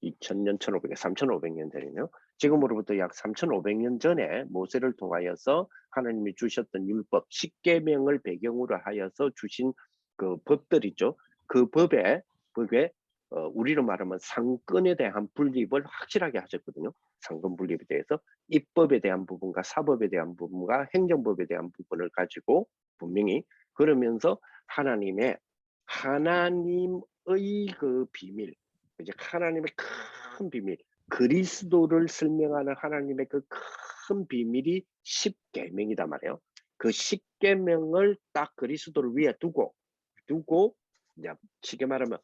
2000년, 1500년, 3,500년 전이네요. 지금으로부터 약 3,500년 전에 모세를 통하여서 하나님이 주셨던 율법, 십계명을 배경으로 하여서 주신 그 법들 있죠. 그 법에 우리로 말하면 상권에 대한 분립을 확실하게 하셨거든요. 상권 분립에 대해서 입법에 대한 부분과 사법에 대한 부분과 행정법에 대한 부분을 가지고 분명히 그러면서 하나님의 그 비밀, 이제 하나님의 큰 비밀, 그리스도를 설명하는 하나님의 그 큰 비밀이 십계명이다 말이에요. 그 십계명을 딱 그리스도를 위에 두고 이제 쉽게 말하면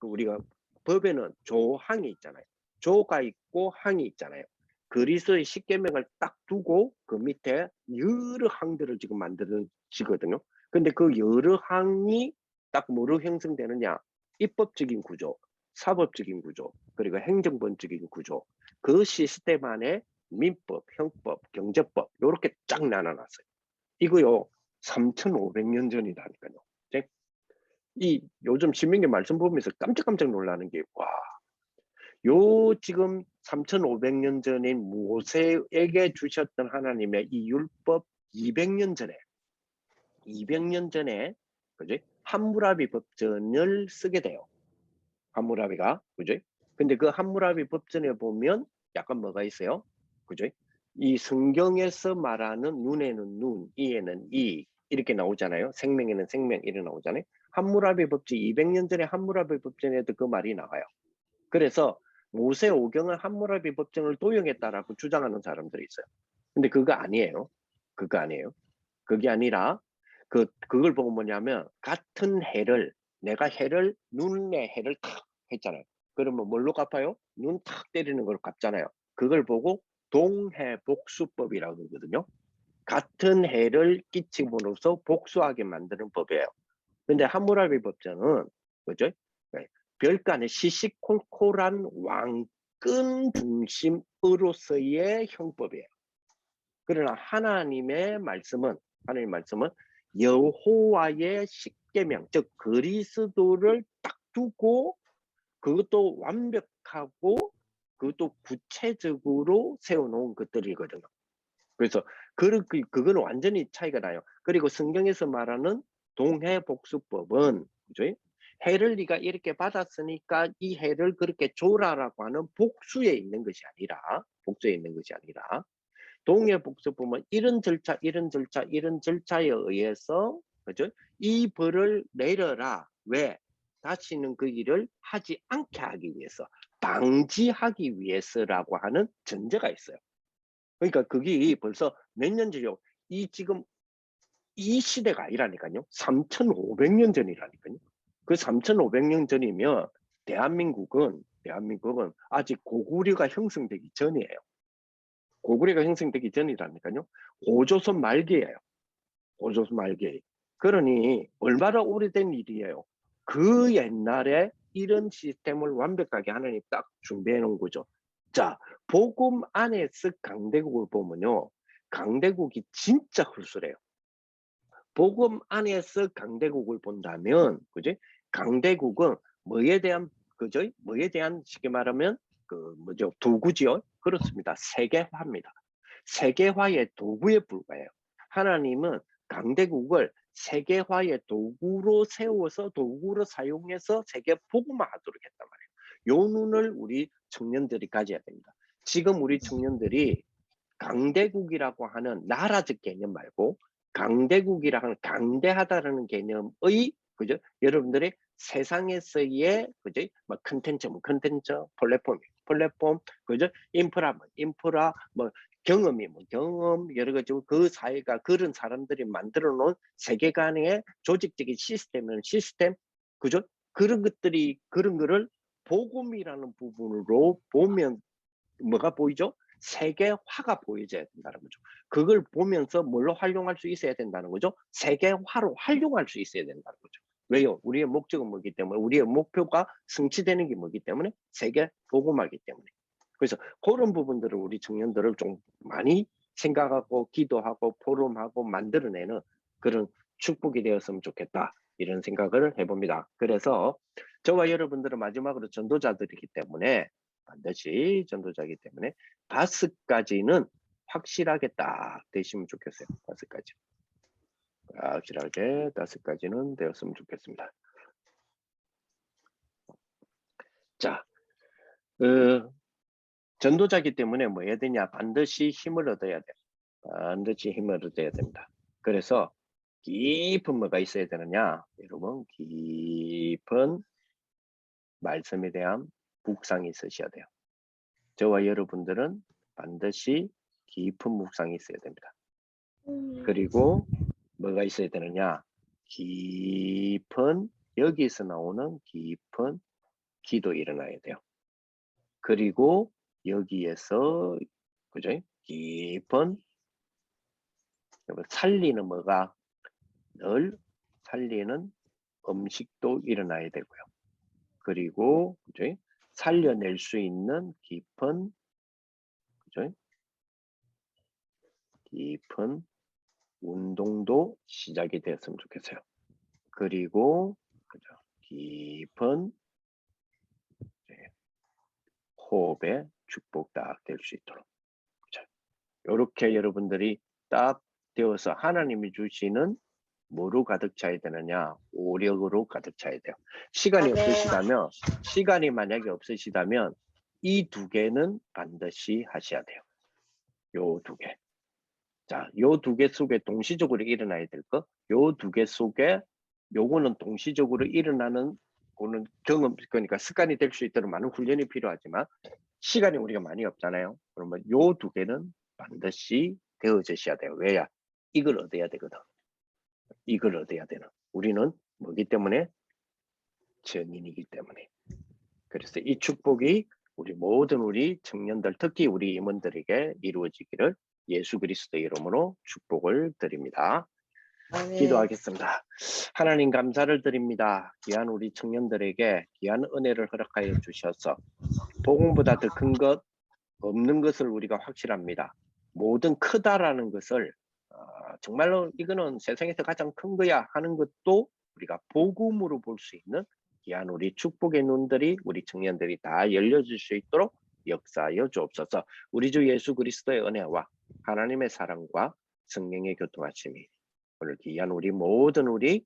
우리가 법에는 조항이 있잖아요. 조가 있고 항이 있잖아요. 그리스도의 십계명을 딱 두고 그 밑에 여러 항들을 지금 만들어지거든요. 근데 그 여러 항이 딱 뭐로 형성되느냐? 입법적인 구조, 사법적인 구조, 그리고 행정법적인 구조, 그 시스템 안에 민법, 형법, 경제법 이렇게 쫙 나눠놨어요. 이거요 3,500년 전이라니까요. 이 요즘 신명기 말씀 보면서 깜짝깜짝 놀라는 게, 요 지금 3,500년 전인 모세에게 주셨던 하나님의 이 율법 200년 전에 그죠? 함무라비 법전을 쓰게 돼요. 함무라비가, 그죠? 근데 그 함무라비 법전에 보면 약간 뭐가 있어요? 그죠? 이 성경에서 말하는 눈에는 눈, 이에는 이 이렇게 나오잖아요. 생명에는 생명 이렇게 나오잖아요. 함무라비 법전 200년 전에 함무라비 법전에도 그 말이 나와요. 그래서 모세 오경은 함무라비 법전을 도용했다라고 주장하는 사람들이 있어요. 근데 그거 아니에요. 그게 아니라 그걸 보고 뭐냐면 같은 해를 내가 눈에 해를 탁 했잖아요. 그러면 뭘로 갚아요? 눈 탁 때리는 걸 갚잖아요. 그걸 보고 동해복수법이라고 그러거든요. 같은 해를 끼침으로써 복수하게 만드는 법이에요. 근데 함무라비 법전은 그죠? 네. 별간의 시시콜콜한 왕권 중심으로서의 형법이에요. 그러나 하나님의 말씀은 여호와의 십계명, 즉 그리스도를 딱 두고 그것도 완벽하고 그것도 구체적으로 세워놓은 것들이거든요. 그래서 그거는 완전히 차이가 나요. 그리고 성경에서 말하는 동해복수법은, 그죠? 해를 네가 이렇게 받았으니까 이 해를 그렇게 줘라라고 하는 복수에 있는 것이 아니라, 동해복수법은 이런 절차, 이런 절차에 의해서, 그죠? 이 벌을 내려라. 왜? 다시는 그 일을 하지 않게 하기 위해서, 방지하기 위해서라고 하는 전제가 있어요. 그러니까 그게 벌써 몇 년 전이요. 지금 이 시대가 아니라니까요. 3,500년 전이라니까요. 그 3,500년 전이면 대한민국은 아직 고구려가 형성되기 전이에요. 고구려가 형성되기 전이라니까요. 고조선 말기예요. 고조선 말기. 그러니 얼마나 오래된 일이에요. 그 옛날에 이런 시스템을 완벽하게 하나님 딱 준비해 놓은 거죠. 자, 복음 안에서 강대국을 보면요. 강대국이 진짜 hul수래요. 복음 안에서 강대국을 본다면, 그지? 강대국은 뭐에 대한, 그죠? 뭐에 대한 쉽게 말하면 도구지요? 그렇습니다. 세계화입니다. 세계화의 도구에 불과해요. 하나님은 강대국을 세계화의 도구로 세워서 도구로 사용해서 세계 복음화하도록 했단 말이에요. 요 눈을 우리 청년들이 가져야 됩니다. 지금 우리 청년들이 강대국이라고 하는 나라적 개념 말고 강대국이라 하는 강대하다라는 개념의, 그죠? 여러분들의 세상에서의, 그죠? 뭐 컨텐츠, 플랫폼, 그죠? 인프라, 뭐 경험이, 경험, 여러 가지 그 사회가 그런 사람들이 만들어 놓은 세계관의 조직적인 시스템, 그죠? 그런 거를 복음이라는 부분으로 보면 뭐가 보이죠? 세계화가 보여져야 된다는 거죠. 그걸 보면서 뭘로 활용할 수 있어야 된다는 거죠? 세계화로 활용할 수 있어야 된다는 거죠. 왜요? 우리의 목적은 뭐기 때문에, 우리의 목표가 성취되는 게 뭐기 때문에, 세계 복음화이기 때문에. 그래서 그런 부분들을 우리 청년들을 좀 많이 생각하고 기도하고 포럼하고 만들어내는 그런 축복이 되었으면 좋겠다, 이런 생각을 해봅니다. 그래서 저와 여러분들은 마지막으로 전도자들이기 때문에, 반드시 전도자이기 때문에 5가지는 확실하게 딱 되시면 좋겠어요. 5가지. 확실하게 5가지는 되었으면 좋겠습니다. 자, 전도자이기 때문에 뭐 해야 되냐? 반드시 힘을 얻어야 돼요. 반드시 힘을 얻어야 됩니다. 그래서 깊은 뭐가 있어야 되느냐? 여러분, 깊은 말씀에 대한 묵상이 있으셔야 돼요. 저와 여러분들은 반드시 깊은 묵상이 있어야 됩니다. 그리고 뭐가 있어야 되느냐? 깊은, 여기서 나오는 깊은 기도 일어나야 돼요. 그리고 여기에서, 그죠? 깊은 살리는 뭐가, 늘 살리는 음식도 일어나야 되고요. 그리고, 그죠? 살려낼 수 있는 깊은, 그죠? 깊은 운동도 시작이 되었으면 좋겠어요. 그리고, 그죠? 깊은 호흡에 축복 딱 될 수 있도록. 이렇게 여러분들이 딱 되어서 하나님이 주시는 뭐로 가득 차야 되느냐? 오력으로 가득 차야 돼요. 시간이 만약에 없으시다면 이 2개는 반드시 하셔야 돼요. 요 2개. 자, 요 2개 속에 동시적으로 일어나야 될 거. 요 2개 속에 요거는 동시적으로 일어나는 거는 경험, 그러니까 습관이 될 수 있도록 많은 훈련이 필요하지만 시간이 우리가 많이 없잖아요. 그러면 요 2개는 반드시 되어지셔야 돼요. 왜야? 이걸 얻어야 되거든. 이걸 얻어야 되는. 우리는 뭐기 때문에? 증인이기 때문에. 그래서 이 축복이 우리 모든 우리 청년들, 특히 우리 임원들에게 이루어지기를 예수 그리스도의 이름으로 축복을 드립니다. 기도하겠습니다. 하나님 감사를 드립니다. 귀한 우리 청년들에게 귀한 은혜를 허락하여 주셔서 복음보다 더 큰 것 없는 것을 우리가 확실합니다. 모든 크다라는 것을 정말로 이거는 세상에서 가장 큰 거야 하는 것도 우리가 복음으로 볼 수 있는 귀한 우리 축복의 눈들이 우리 청년들이 다 열려질 수 있도록 역사하여 주옵소서. 우리 주 예수 그리스도의 은혜와 하나님의 사랑과 성령의 교통하심이 오늘 귀한 우리 모든 우리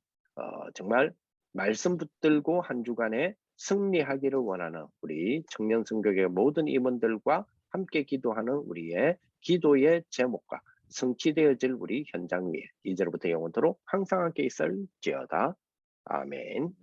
정말 말씀 붙들고 한 주간에 승리하기를 원하는 우리 청년 성교의 모든 임원들과 함께 기도하는 우리의 기도의 제목과 성취되어질 우리 현장 위에 이제로부터 영원토록 항상 함께 있을지어다. 아멘.